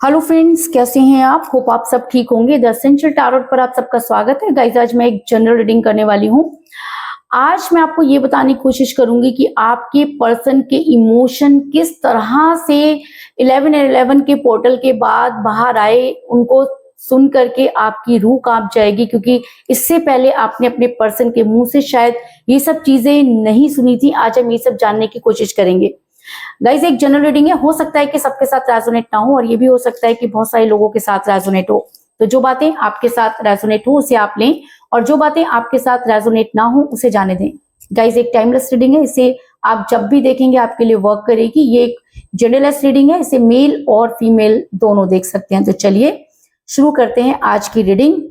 Hello friends, कैसे हैं आप? होप आप सब ठीक होंगे। द एसेंशियल टैरोट पर आप सबका स्वागत है। गाइस, आज मैं एक जनरल रीडिंग करने वाली हूँ। आज मैं आपको ये बताने की कोशिश करूंगी कि आपके पर्सन के इमोशन किस तरह से 11/11 के पोर्टल के बाद बाहर आए। उनको सुन करके आपकी रूह कांप जाएगी, क्योंकि इससे पहले आपने अपने पर्सन के मुंह से शायद ये सब चीजें नहीं सुनी थी। आज हम ये सब जानने की कोशिश करेंगे। गाइस, एक जनरल रीडिंग है, हो सकता है कि सबके साथ रेजोनेट ना हो, और ये भी हो सकता है कि बहुत सारे लोगों के साथ रेजोनेट हो। तो जो बातें आपके साथ रेजोनेट हो उसे आप लें, और जो बातें आपके साथ रेजोनेट ना हो उसे जाने दें। गाइस, एक टाइमलेस रीडिंग है, इसे आप जब भी देखेंगे आपके लिए वर्क करेगी। ये एक जेंडरलेस रीडिंग है, इसे मेल और फीमेल दोनों देख सकते हैं। तो चलिए शुरू करते हैं आज की रीडिंग।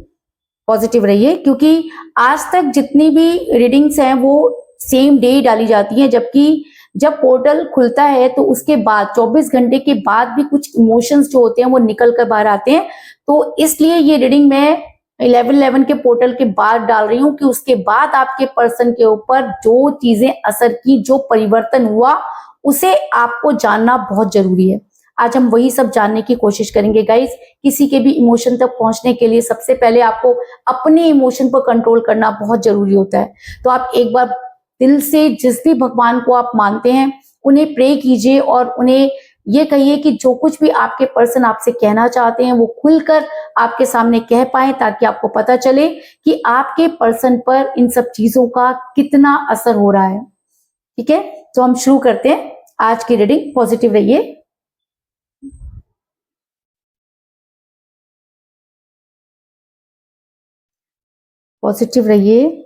पॉजिटिव रहिए, क्योंकि आज तक जितनी भी रीडिंग्स हैं वो सेम डे डाली जाती हैं, जबकि जब पोर्टल खुलता है तो उसके बाद 24 घंटे के बाद भी कुछ इमोशंस जो होते हैं वो निकल कर बाहर आते हैं। तो इसलिए ये रीडिंग मैं 11/11 के पोर्टल के बाद डाल रही हूँ कि उसके बाद आपके पर्सन के ऊपर जो चीजें असर की, जो परिवर्तन हुआ, उसे आपको जानना बहुत जरूरी है। आज हम वही सब जानने की कोशिश करेंगे। गाइस, किसी के भी इमोशन तक पहुंचने के लिए सबसे पहले आपको अपने इमोशन पर कंट्रोल करना बहुत जरूरी होता है। तो आप एक बार दिल से जिस भी भगवान को आप मानते हैं उन्हें प्रे कीजिए, और उन्हें ये कहिए कि जो कुछ भी आपके पर्सन आपसे कहना चाहते हैं वो खुलकर आपके सामने कह पाए, ताकि आपको पता चले कि आपके पर्सन पर इन सब चीजों का कितना असर हो रहा है। ठीक है, तो हम शुरू करते हैं आज की रीडिंग। पॉजिटिव रहिए। पॉजिटिव रहिए।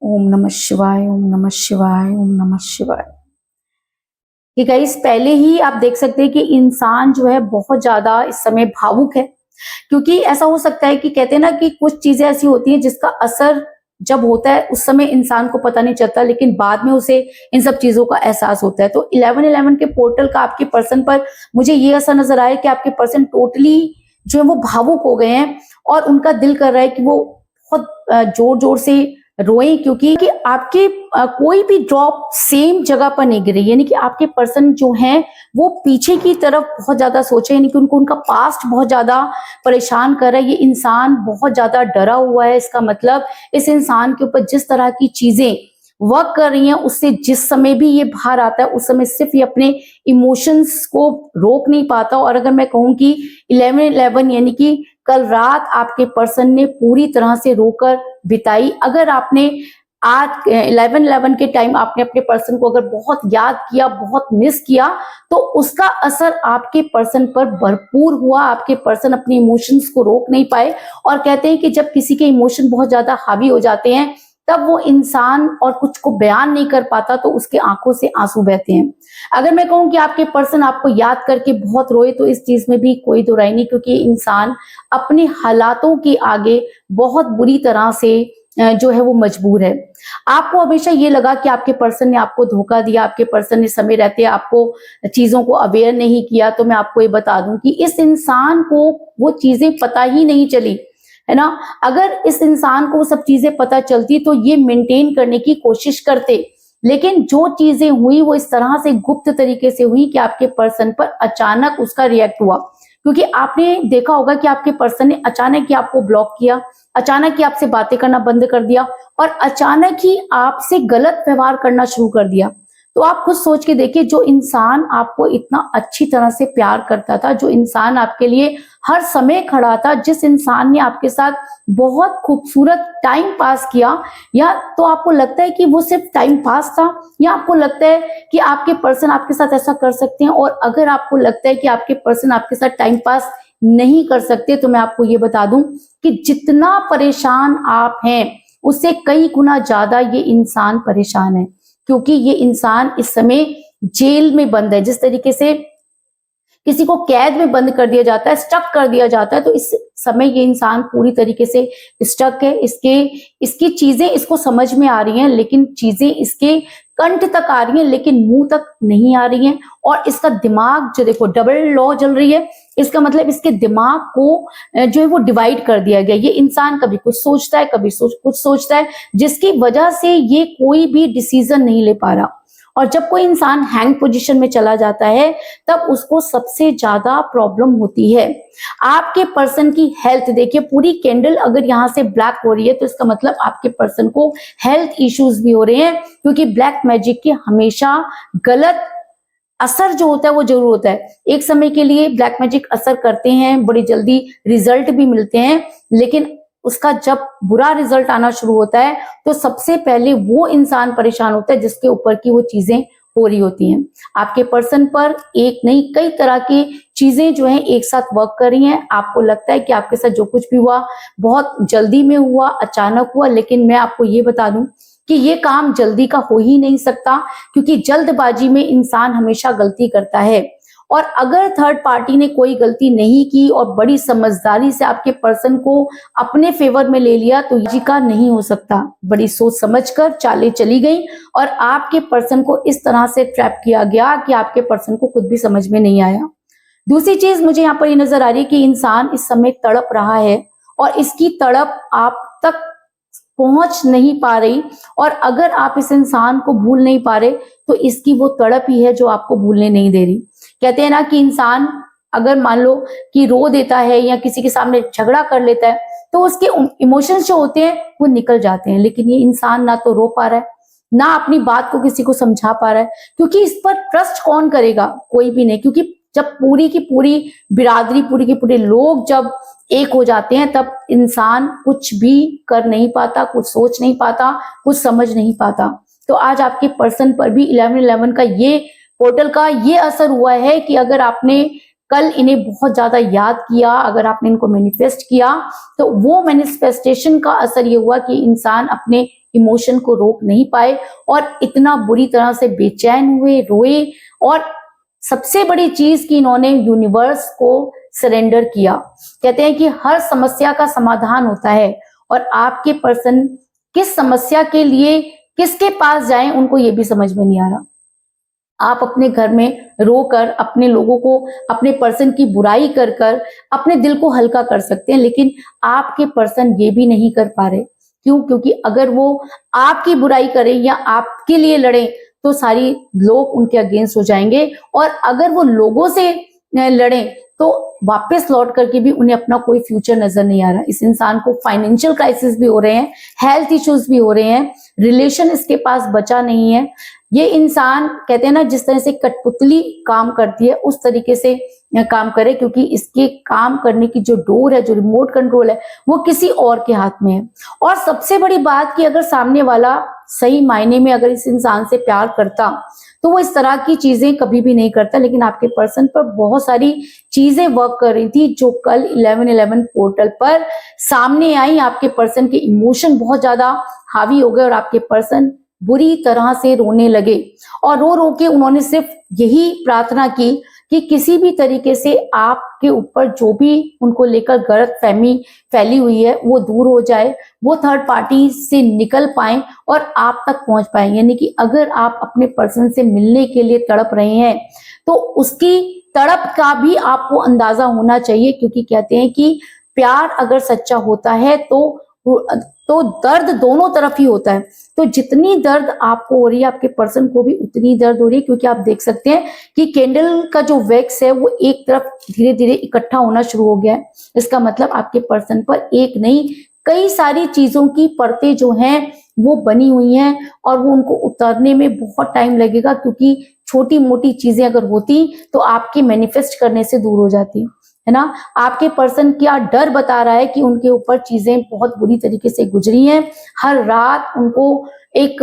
ओम नमः शिवाय, ओम नमः शिवाय, ओम नमः शिवाय। कि गाइस, पहले ही आप देख सकते हैं कि इंसान जो है बहुत ज्यादा इस समय भावुक है, क्योंकि ऐसा हो सकता है कि कहते हैं ना कि कुछ चीजें ऐसी होती हैं जिसका असर जब होता है उस समय इंसान को पता नहीं चलता, लेकिन बाद में उसे इन सब चीजों का एहसास होता है। तो 11/11 के पोर्टल का आपके पर्सन पर मुझे ये असर नजर आया कि आपके पर्सन टोटली जो है वो भावुक हो गए हैं, और उनका दिल कर रहा है कि वो बहुत जोर जोर से रोएं, क्योंकि कि आपके कोई भी ड्रॉप सेम जगह पर नहीं गिरे। यानी कि आपके पर्सन जो हैं वो पीछे की तरफ बहुत ज्यादा सोचे, यानी कि उनको उनका पास्ट बहुत ज्यादा परेशान कर रहा है। ये इंसान बहुत ज्यादा डरा हुआ है। इसका मतलब इस इंसान के ऊपर जिस तरह की चीजें वर्क कर रही हैं, उससे जिस समय भी ये बाहर आता है उस समय सिर्फ ये अपने इमोशंस को रोक नहीं पाता। और अगर मैं कहूँ कि 11/11 यानी कि कल रात आपके पर्सन ने पूरी तरह से रोकर बिताई। अगर आपने आज 11/11 के टाइम आपने अपने पर्सन को अगर बहुत याद किया, बहुत मिस किया, तो उसका असर आपके पर्सन पर भरपूर हुआ। आपके पर्सन अपने इमोशंस को रोक नहीं पाए, और कहते हैं कि जब किसी के इमोशन बहुत ज्यादा हावी हो जाते हैं तब वो इंसान और कुछ को बयान नहीं कर पाता, तो उसके आंखों से आंसू बहते हैं। अगर मैं कहूँ कि आपके पर्सन आपको याद करके बहुत रोए, तो इस चीज में भी कोई दो राय नहीं, क्योंकि इंसान अपने हालातों के आगे बहुत बुरी तरह से जो है वो मजबूर है। आपको हमेशा ये लगा कि आपके पर्सन ने आपको धोखा दिया, आपके पर्सन ने समय रहते आपको चीजों को अवेयर नहीं किया। तो मैं आपको ये बता दूं कि इस इंसान को वो चीजें पता ही नहीं चली, है ना। अगर इस इंसान को वो सब चीजें पता चलती तो ये मेंटेन करने की कोशिश करते, लेकिन जो चीजें हुई वो इस तरह से गुप्त तरीके से हुई कि आपके पर्सन पर अचानक उसका रिएक्ट हुआ। क्योंकि आपने देखा होगा कि आपके पर्सन ने अचानक ही आपको ब्लॉक किया, अचानक ही आपसे बातें करना बंद कर दिया, और अचानक ही आपसे गलत व्यवहार करना शुरू कर दिया। तो आप खुद सोच के देखिए, जो इंसान आपको इतना अच्छी तरह से प्यार करता था, जो इंसान आपके लिए हर समय खड़ा था, जिस इंसान ने आपके साथ बहुत खूबसूरत टाइम पास किया, या तो आपको लगता है कि वो सिर्फ टाइम पास था, या आपको लगता है कि आपके पर्सन आपके साथ ऐसा कर सकते हैं। और अगर आपको लगता है कि आपके पर्सन आपके साथ टाइम पास नहीं कर सकते, तो मैं आपको ये बता दूं कि जितना परेशान आप हैं उससे कई गुना ज्यादा ये इंसान परेशान है, क्योंकि ये इंसान इस समय जेल में बंद है। जिस तरीके से किसी को कैद में बंद कर दिया जाता है, स्टक कर दिया जाता है, तो इस समय ये इंसान पूरी तरीके से स्टक है। इसकी चीजें इसको समझ में आ रही हैं, लेकिन चीजें इसके कंठ तक आ रही हैं लेकिन मुंह तक नहीं आ रही हैं। और इसका दिमाग जो देखो डबल लॉ चल रही है, इसका मतलब इसके दिमाग को जो है वो डिवाइड कर दिया गया। ये इंसान कभी कुछ सोचता है, कभी कुछ सोचता है, जिसकी वजह से ये कोई भी डिसीजन नहीं ले पा रहा। और जब कोई इंसान हैंग पोजीशन में चला जाता है तब उसको सबसे ज्यादा प्रॉब्लम होती है। आपके पर्सन की हेल्थ देखिए, पूरी कैंडल अगर यहाँ से ब्लैक हो रही है तो इसका मतलब आपके पर्सन को हेल्थ इश्यूज भी हो रहे हैं, क्योंकि ब्लैक मैजिक के हमेशा गलत असर जो होता है वो जरूर होता है। एक समय के लिए ब्लैक मैजिक असर करते हैं, बड़ी जल्दी रिजल्ट भी मिलते हैं, लेकिन उसका जब बुरा रिजल्ट आना शुरू होता है तो सबसे पहले वो इंसान परेशान होता है जिसके ऊपर की वो चीजें हो रही होती हैं। आपके पर्सन पर एक नहीं कई तरह की चीजें जो हैं एक साथ वर्क कर रही हैं। आपको लगता है कि आपके साथ जो कुछ भी हुआ बहुत जल्दी में हुआ, अचानक हुआ, लेकिन मैं आपको ये बता दूं कि ये काम जल्दी का हो ही नहीं सकता, क्योंकि जल्दबाजी में इंसान हमेशा गलती करता है। और अगर थर्ड पार्टी ने कोई गलती नहीं की और बड़ी समझदारी से आपके पर्सन को अपने फेवर में ले लिया तो जी का नहीं हो सकता। बड़ी सोच समझकर चालें चली गई और आपके पर्सन को इस तरह से ट्रैप किया गया कि आपके पर्सन को खुद भी समझ में नहीं आया। दूसरी चीज मुझे यहाँ पर ये नजर आ रही है कि इंसान इस समय तड़प रहा है और इसकी तड़प आप तक पहुंच नहीं पा रही। और अगर आप इस इंसान को भूल नहीं पा रहे तो इसकी वो तड़प ही है जो आपको भूलने नहीं दे रही। कहते हैं ना कि इंसान अगर मान लो कि रो देता है या किसी के सामने झगड़ा कर लेता है तो उसके इमोशंस जो होते हैं वो निकल जाते हैं, लेकिन ये इंसान ना तो रो पा रहा है, ना अपनी बात को किसी को समझा पा रहा है, क्योंकि इस पर ट्रस्ट कौन करेगा? कोई भी नहीं। क्योंकि जब पूरी की पूरी बिरादरी, पूरी के पूरे लोग जब एक हो जाते हैं तब इंसान कुछ भी कर नहीं पाता, कुछ सोच नहीं पाता, कुछ समझ नहीं पाता। तो आज आपके पर्सन पर भी 1111 का ये पोर्टल का ये असर हुआ है कि अगर आपने कल इन्हें बहुत ज्यादा याद किया, अगर आपने इनको मैनिफेस्ट किया, तो वो मैनिफेस्टेशन का असर ये हुआ कि इंसान अपने इमोशन को रोक नहीं पाए और इतना बुरी तरह से बेचैन हुए, रोए। और सबसे बड़ी चीज कि इन्होंने यूनिवर्स को सरेंडर किया। कहते हैं कि हर समस्या का समाधान होता है और आपके पर्सन किस समस्या के लिए किसके पास जाएं उनको ये भी समझ में नहीं आ रहा। आप अपने घर में रोकर अपने लोगों को, अपने पर्सन की बुराई कर कर अपने दिल को हल्का कर सकते हैं, लेकिन आपके पर्सन ये भी नहीं कर पा रहे। क्यों? क्योंकि अगर वो आपकी बुराई करें या आपके लिए लड़ें तो सारी लोग उनके अगेंस्ट हो जाएंगे, और अगर वो लोगों से लड़ें तो वापस लौट करके भी उन्हें अपना कोई फ्यूचर नजर नहीं आ रहा। इस इंसान को फाइनेंशियल क्राइसिस भी हो रहे हैं, हेल्थ इश्यूज भी हो रहे हैं, रिलेशन इसके पास बचा नहीं है। ये इंसान कहते हैं ना जिस तरह से कठपुतली काम करती है उस तरीके से काम करे, क्योंकि इसके काम करने की जो डोर है, जो रिमोट कंट्रोल है, वो किसी और के हाथ में है। और सबसे बड़ी बात कि अगर सामने वाला सही मायने में अगर इस इंसान से प्यार करता तो वो इस तरह की चीजें कभी भी नहीं करता। लेकिन आपके पर्सन पर बहुत सारी चीजें वर्क कर रही थी जो कल 1111 पोर्टल पर सामने आई। आपके पर्सन के इमोशन बहुत ज्यादा हावी हो गए और आपके पर्सन बुरी तरह से रोने लगे। और रो रो के उन्होंने सिर्फ यही प्रार्थना की कि किसी भी तरीके से आपके ऊपर जो भी उनको लेकर गलतफहमी फैली हुई है वो दूर हो जाए, वो थर्ड पार्टी से निकल पाए और आप तक पहुंच पाए। यानी कि अगर आप अपने पर्सन से मिलने के लिए तड़प रहे हैं तो उसकी तड़प का भी आपको अंदाजा होना चाहिए, क्योंकि कहते हैं कि प्यार अगर सच्चा होता है तो दर्द दोनों तरफ ही होता है। तो जितनी दर्द आपको हो रही है आपके पर्सन को भी उतनी दर्द हो रही है, क्योंकि आप देख सकते हैं कि कैंडल का जो वैक्स है वो एक तरफ धीरे धीरे इकट्ठा होना शुरू हो गया है। इसका मतलब आपके पर्सन पर एक नहीं कई सारी चीजों की परतें जो हैं वो बनी हुई हैं और वो उनको उतारने में बहुत टाइम लगेगा, क्योंकि छोटी मोटी चीजें अगर होती तो आपके मैनिफेस्ट करने से दूर हो जाती है ना। आपके पर्सन क्या डर बता रहा है कि उनके ऊपर चीजें बहुत बुरी तरीके से गुजरी हैं। हर रात उनको एक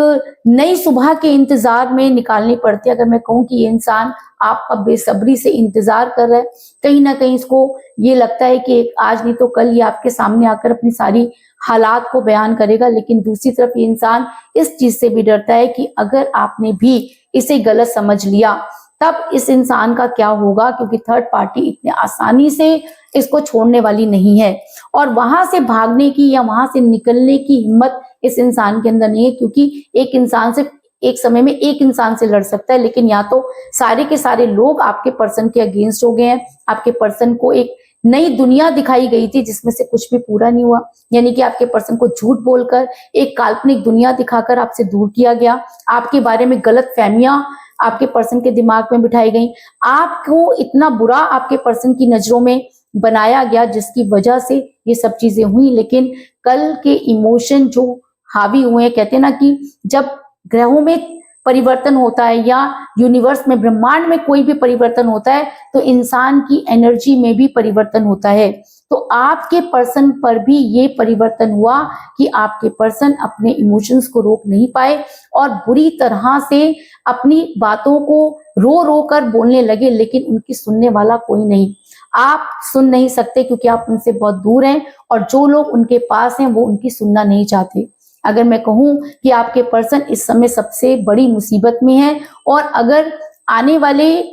नई सुबह के इंतजार में निकालनी पड़ती है। अगर मैं कहूँ कि ये इंसान आपका बेसब्री से इंतजार कर रहा है, कहीं ना कहीं इसको ये लगता है कि आज नहीं तो कल ये आपके सामने आकर अपनी सारी हालात को बयान करेगा। लेकिन दूसरी तरफ ये इंसान इस चीज से भी डरता है कि अगर आपने भी इसे गलत समझ लिया तब इस इंसान का क्या होगा, क्योंकि थर्ड पार्टी इतने आसानी से इसको छोड़ने वाली नहीं है और वहां से भागने की या वहां से निकलने की हिम्मत इस इंसान के अंदर नहीं है। क्योंकि एक इंसान सिर्फ एक समय में एक इंसान से लड़ सकता है, लेकिन या तो सारे के सारे लोग आपके पर्सन के अगेंस्ट हो गए हैं। आपके पर्सन को एक नई दुनिया दिखाई गई थी जिसमें से कुछ भी पूरा नहीं हुआ, यानी कि आपके पर्सन को झूठ बोलकर एक काल्पनिक दुनिया दिखाकर आपसे दूर किया गया। आपके बारे में गलत फहमियां आपके पर्सन के दिमाग में बिठाई गई। आपको इतना बुरा आपके पर्सन की नजरों में बनाया गया जिसकी वजह से ये सब चीजें हुई। लेकिन कल के इमोशन जो हावी हुए हैं, कहते हैं ना कि जब ग्रहों में परिवर्तन होता है या यूनिवर्स में, ब्रह्मांड में कोई भी परिवर्तन होता है तो इंसान की एनर्जी में भी परिवर्तन होता है। तो आपके पर्सन पर भी ये परिवर्तन हुआ कि आपके पर्सन अपने इमोशंस को रोक नहीं पाए और बुरी तरह से अपनी बातों को रो रो कर बोलने लगे, लेकिन उनकी सुनने वाला कोई नहीं। आप सुन नहीं सकते क्योंकि आप उनसे बहुत दूर हैं और जो लोग उनके पास हैं वो उनकी सुनना नहीं चाहते। अगर मैं कहूं कि आपके पर्सन इस समय सबसे बड़ी मुसीबत में है और अगर आने वाले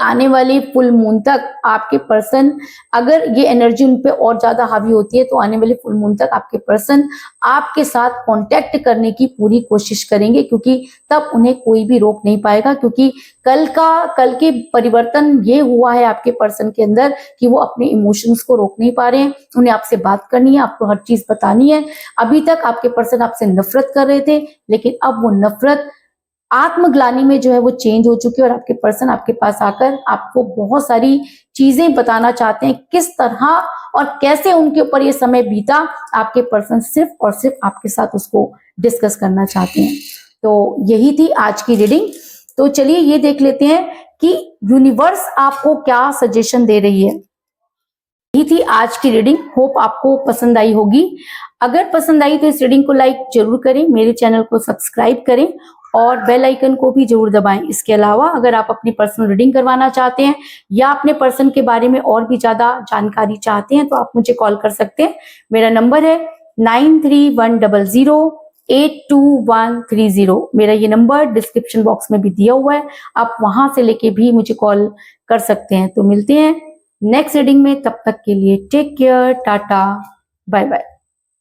आने वाली फुल मून तक आपके पर्सन, अगर ये एनर्जी उन पे और ज्यादा हावी होती है तो आने वाली फुल मून तक आपके पर्सन आपके साथ कांटेक्ट करने की पूरी कोशिश करेंगे, क्योंकि तब उन्हें कोई भी रोक नहीं पाएगा। क्योंकि कल के परिवर्तन ये हुआ है आपके पर्सन के अंदर कि वो अपने इमोशंस को रोक नहीं पा रहे हैं। उन्हें आपसे बात करनी है, आपको हर चीज बतानी है। अभी तक आपके पर्सन आपसे नफरत कर रहे थे, लेकिन अब वो नफरत आत्मग्लानि में जो है वो चेंज हो चुकी है और आपके पर्सन आपके पास आकर आपको बहुत सारी चीजें बताना चाहते हैं। किस तरह और कैसे उनके ऊपर ये समय बीता, आपके पर्सन सिर्फ और सिर्फ आपके साथ उसको डिस्कस करना चाहते हैं। तो यही थी आज की रीडिंग। तो चलिए ये देख लेते हैं कि यूनिवर्स आपको क्या सजेशन दे रही है। यही थी आज की रीडिंग। होप आपको पसंद आई होगी। अगर पसंद आई तो इस रीडिंग को लाइक जरूर करें, मेरे चैनल को सब्सक्राइब करें और बेल आइकन को भी जरूर दबाएं। इसके अलावा अगर आप अपनी पर्सनल रीडिंग करवाना चाहते हैं या अपने पर्सन के बारे में और भी ज्यादा जानकारी चाहते हैं तो आप मुझे कॉल कर सकते हैं। मेरा नंबर है 9310082130। मेरा ये नंबर डिस्क्रिप्शन बॉक्स में भी दिया हुआ है, आप वहां से लेके भी मुझे कॉल कर सकते हैं। तो मिलते हैं नेक्स्ट रीडिंग में, तब तक के लिए take care, tata, bye bye.